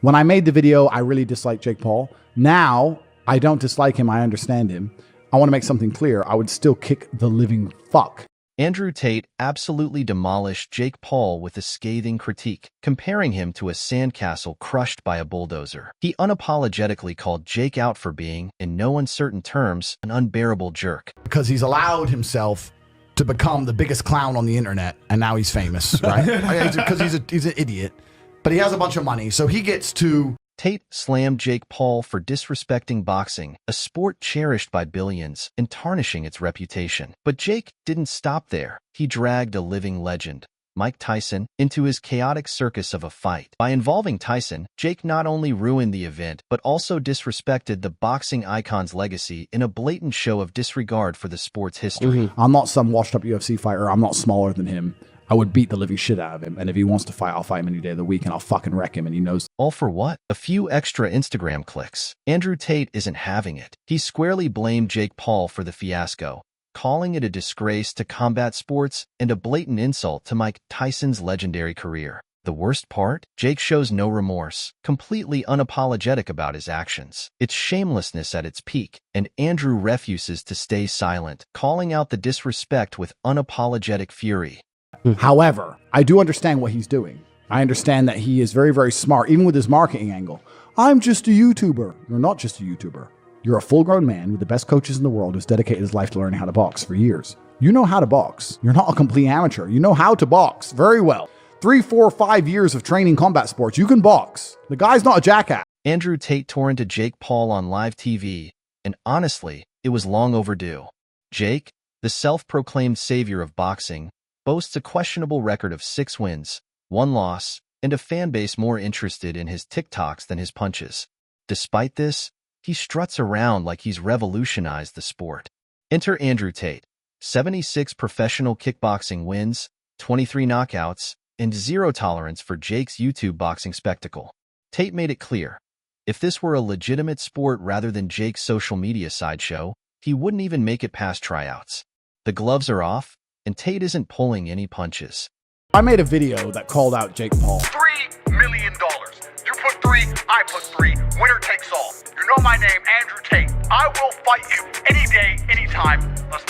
When I made the video, I really disliked Jake Paul. Now, I don't dislike him. I understand him. I want to make something clear. I would still kick the living fuck. Andrew Tate absolutely demolished Jake Paul with a scathing critique, comparing him to a sandcastle crushed by a bulldozer. He unapologetically called Jake out for being, in no uncertain terms, an unbearable jerk. Because he's allowed himself to become the biggest clown on the internet, and now he's famous, right? Because he's an idiot, but he has a bunch of money, so he gets to... Tate slammed Jake Paul for disrespecting boxing, a sport cherished by billions, and tarnishing its reputation. But Jake didn't stop there. He dragged a living legend, Mike Tyson, into his chaotic circus of a fight. By involving Tyson, Jake not only ruined the event, but also disrespected the boxing icon's legacy in a blatant show of disregard for the sport's history. I'm not some washed-up UFC fighter. I'm not smaller than him. I would beat the living shit out of him. And if he wants to fight, I'll fight him any day of the week, and I'll fucking wreck him, and he knows. All for what? A few extra Instagram clicks. Andrew Tate isn't having it. He squarely blamed Jake Paul for the fiasco, calling it a disgrace to combat sports and a blatant insult to Mike Tyson's legendary career. The worst part? Jake shows no remorse, completely unapologetic about his actions. It's shamelessness at its peak, and Andrew refuses to stay silent, calling out the disrespect with unapologetic fury. However, I do understand what he's doing. I understand that he is very, very smart, even with his marketing angle. I'm just a YouTuber. You're not just a YouTuber. You're a full-grown man with the best coaches in the world who's dedicated his life to learning how to box for years. You know how to box. You're not a complete amateur. You know how to box very well. 3, 4, 5 years of training combat sports. You can box. The guy's not a jackass. Andrew Tate tore into Jake Paul on live TV, and honestly, it was long overdue. Jake, the self-proclaimed savior of boxing, boasts a questionable record of 6 wins, 1 loss, and a fan base more interested in his TikToks than his punches. Despite this, he struts around like he's revolutionized the sport. Enter Andrew Tate, 76 professional kickboxing wins, 23 knockouts, and 0 tolerance for Jake's YouTube boxing spectacle. Tate made it clear, if this were a legitimate sport rather than Jake's social media sideshow, he wouldn't even make it past tryouts. The gloves are off, and Tate isn't pulling any punches. I made a video that called out Jake Paul. $3 million. You put 3, I put 3. Winner takes all. You know my name, Andrew Tate. I will fight you any day, anytime. Let's